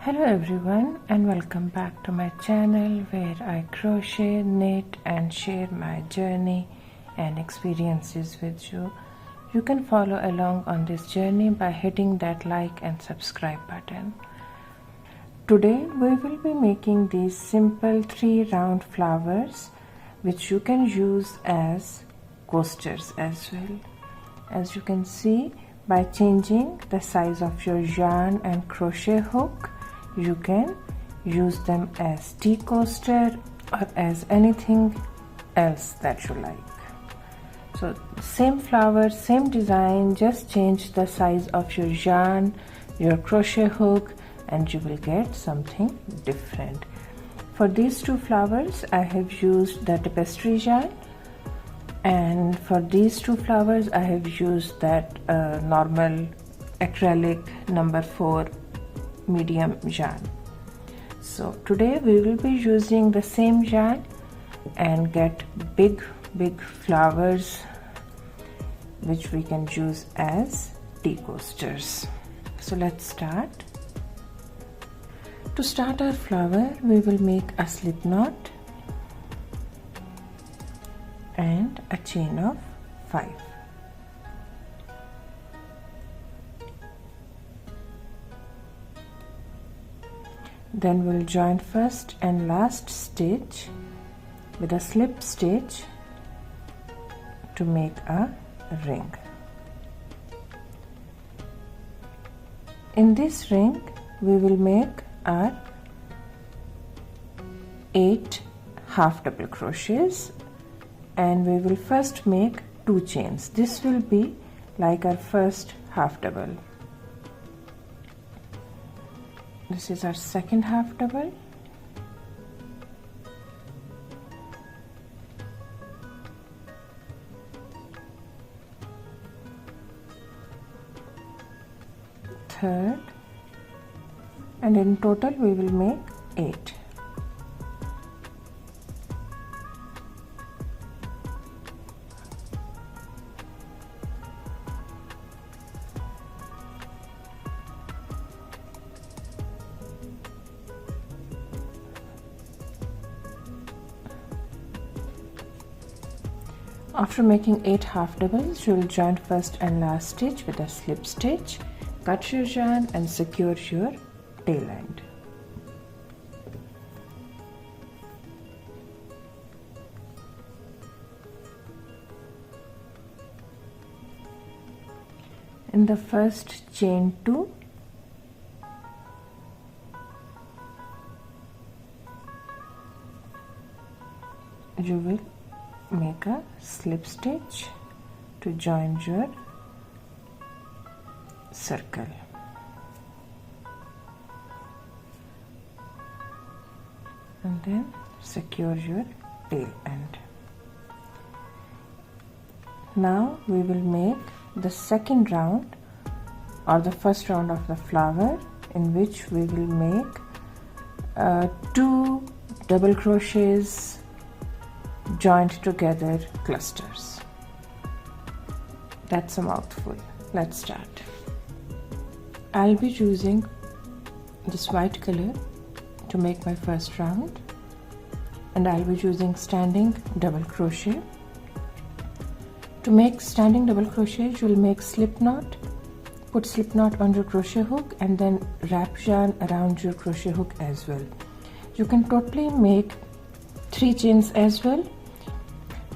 Hello everyone, and welcome back to my channel where I crochet, knit and share my journey and experiences with you. You can follow along on this journey by hitting that like and subscribe button. Today we will be making these simple 3 round flowers which you can use as coasters as well. As you can see, by changing the size of your yarn and crochet hook, you can use them as tea coaster or as anything else that you like. So same flower, same design, just change the size of your yarn, your crochet hook, and you will get something different. For these 2 flowers I have used the tapestry yarn, and for these 2 flowers I have used that normal acrylic number 4 medium yarn. So today we will be using the same yarn and get big flowers which we can use as tea coasters. So let's start. To start our flower, we will make a slip knot and a chain of 5. Then we'll join first and last stitch with a slip stitch to make a ring. In this ring we will make our 8 half double crochets, and we will first make 2 chains. This will be like our first half double. This is our second half double, third, and in total we will make 8. After making 8 half doubles, you will join first and last stitch with a slip stitch, cut your yarn and secure your tail end. In the first chain 2, you will make a slip stitch to join your circle, and then secure your tail end. Now we will make the second round or the first round of the flower, in which we will make 2 double crochets joined together clusters. That's a mouthful. Let's start. I'll be using this white color to make my first round, and I'll be using standing double crochet. To make standing double crochet, you'll make slip knot, put slip knot on your crochet hook, and then wrap yarn around your crochet hook as well. You can totally make 3 chains as well.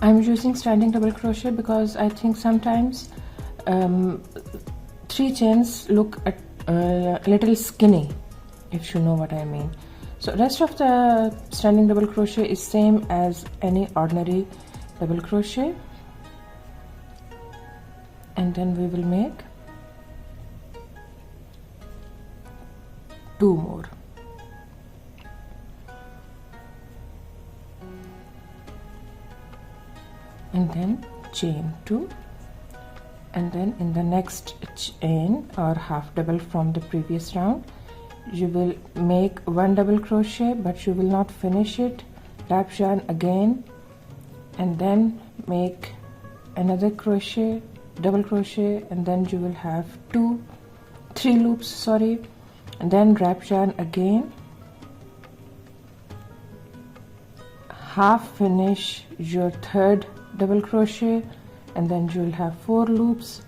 I'm using standing double crochet because I think sometimes 3 chains look a little skinny, if you know what I mean. So rest of the standing double crochet is same as any ordinary double crochet, and then we will make 2 more. And then chain 2, and then in the next chain or half double from the previous round, you will make 1 double crochet, but you will not finish it. Wrap yarn again, and then make another double crochet, and then you will have 3 loops and then wrap yarn again, half finish your third double crochet, and then you will have 4 loops,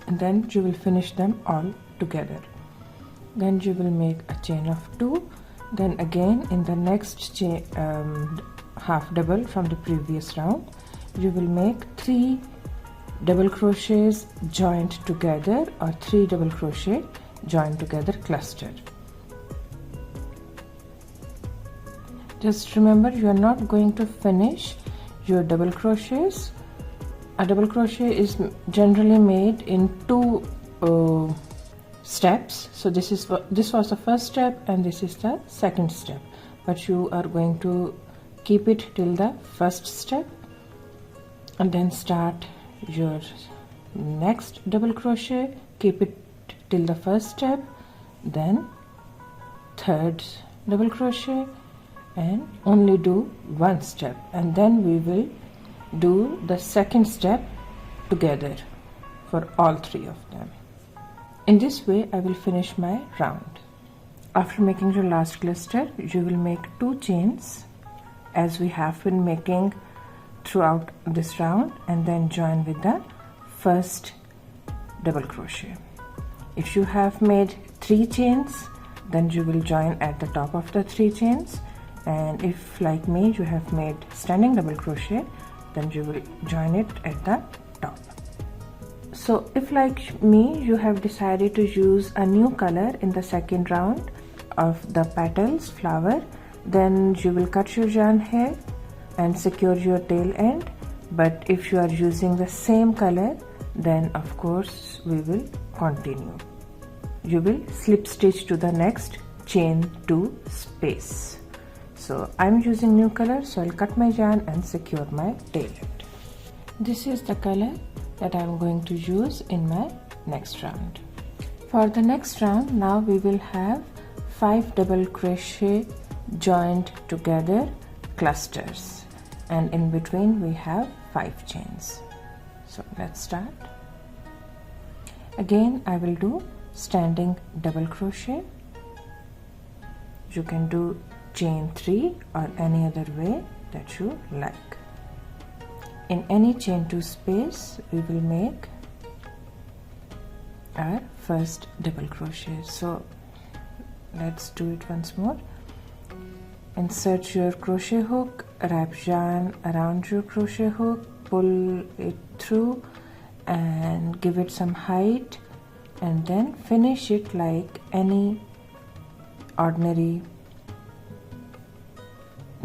and then you will finish them all together. Then you will make a chain of 2, then again in the next chain half double from the previous round you will make 3 double crochets joined together, or 3 double crochet joined together clustered. Just remember, you are not going to finish your double crochets. A double crochet is generally made in 2 steps. So this was the first step and this is the second step, but you are going to keep it till the first step and then start your next double crochet, keep it till the first step, then third double crochet, and only do 1 step, and then we will do the second step together for all 3 of them. In this way I will finish my round. After making your last cluster, you will make 2 chains as we have been making throughout this round, and then join with the first double crochet. If you have made 3 chains, then you will join at the top of the 3 chains, and if like me you have made standing double crochet, then you will join it at the top. So if like me you have decided to use a new color in the second round of the petals flower, then you will cut your yarn here and secure your tail end. But if you are using the same color, then of course we will continue. You will slip stitch to the next chain 2 space. So I'm using new color, so I'll cut my yarn and secure my tail end. This is the color that I'm going to use in my next round. For the next round, now we will have 5 double crochet joined together clusters, and in between we have 5 chains. So let's start. Again I will do standing double crochet. You can do chain 3 or any other way that you like. In any chain 2 space we will make our first double crochet. So let's do it once more. Insert your crochet hook, wrap yarn around your crochet hook, pull it through and give it some height, and then finish it like any ordinary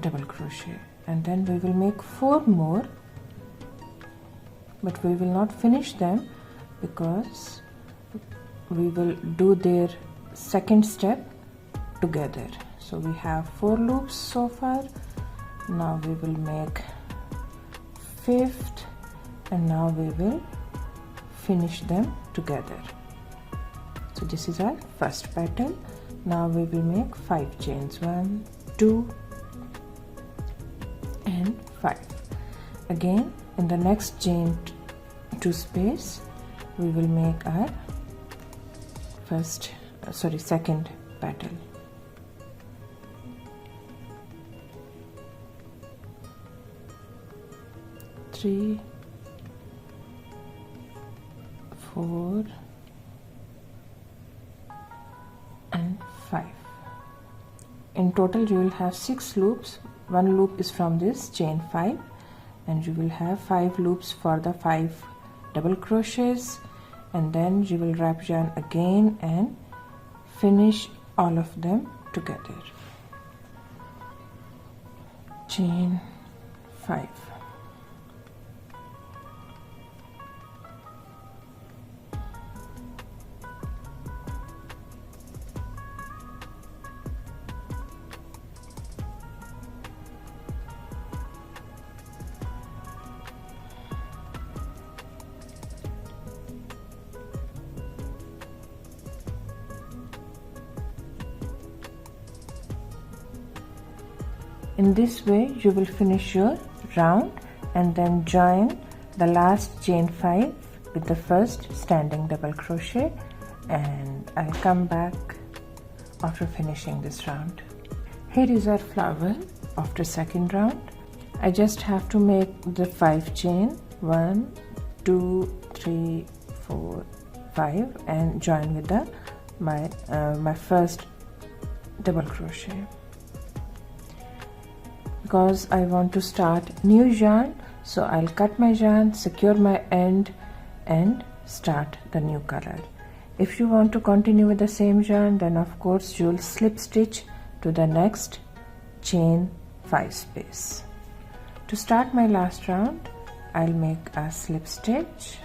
double crochet. And then we will make 4 more, but we will not finish them because we will do their second step together. So we have 4 loops so far. Now we will make 5th, and now we will finish them together. So this is our first petal. Now we will make 5 chains, 1, 2 and 5. Again in the next chain 2 space we will make our second petal. Three, 4 and 5. In total you will have 6 loops. 1 loop is from this chain 5, and you will have 5 loops for the 5 double crochets, and then you will wrap yarn again and finish all of them together. Chain 5. In this way you will finish your round and then join the last chain 5 with the first standing double crochet, and I'll come back after finishing this round. Here is our flower after second round. I just have to make the 5 chain, 1 2 3 4 5, and join with the my first double crochet. Because I want to start new yarn, so I'll cut my yarn, secure my end and start the new color. If you want to continue with the same yarn, then of course you'll slip stitch to the next chain 5 space. To start my last round, I'll make a slip stitch,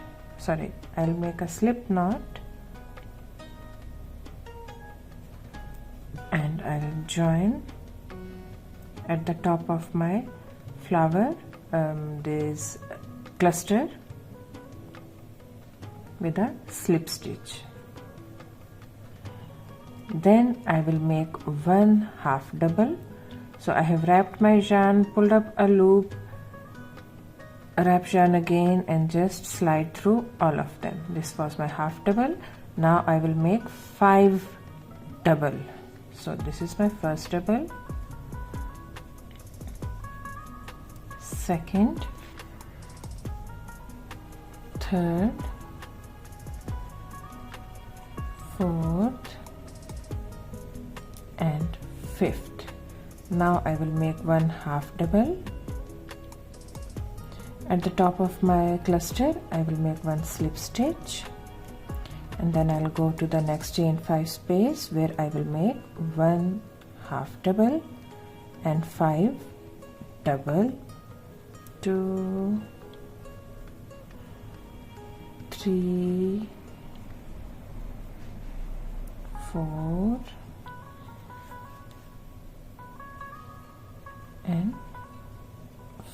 I'll make a slip knot, and I'll join at the top of my flower this cluster with a slip stitch. Then I will make 1 half double. So I have wrapped my yarn, pulled up a loop, wrap yarn again, and just slide through all of them. This was my half double. Now I will make 5 double. So this is my first double, second, third, fourth and fifth. Now I will make 1 half double. At the top of my cluster I will make 1 slip stitch, and then I'll go to the next chain 5 space where I will make 1 half double and 5 double, 2 3 4 and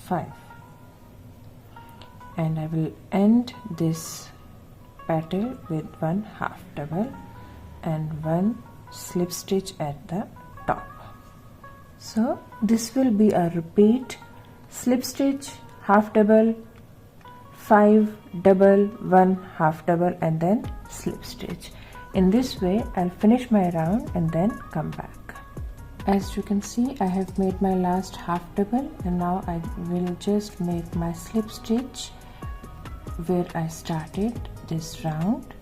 5, and I will end this petal with 1 half double and 1 slip stitch at the top. So this will be a repeat: slip stitch, half double, 5 double, 1 half double, and then slip stitch. In this way I'll finish my round and then come back. As you can see, I have made my last half double, and now I will just make my slip stitch where I started this round.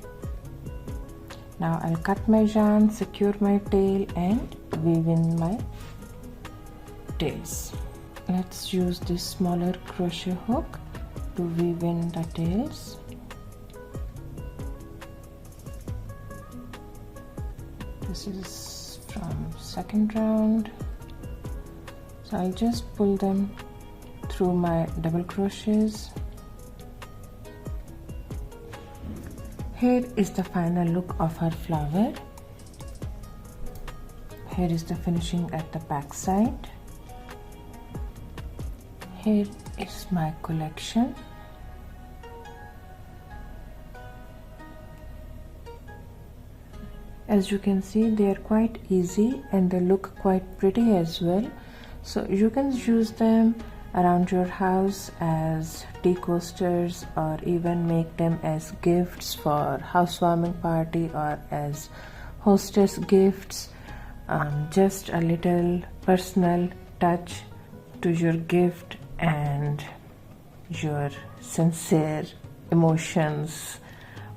Now I'll cut my yarn, secure my tail and weave in my tails. Let's use this smaller crochet hook to weave in the tails. This is from second round, so I'll just pull them through my double crochets. Here is the final look of our flower. Here is the finishing at the back side. Here is my collection. As you can see, they are quite easy and they look quite pretty as well. So you can use them around your house as tea coasters, or even make them as gifts for housewarming party or as hostess gifts. Just a little personal touch to your gift and your sincere emotions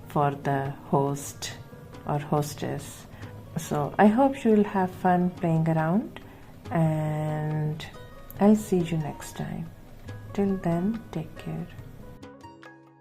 for the host or hostess. So I hope you will have fun playing around, and I'll see you next time. Till then, take care.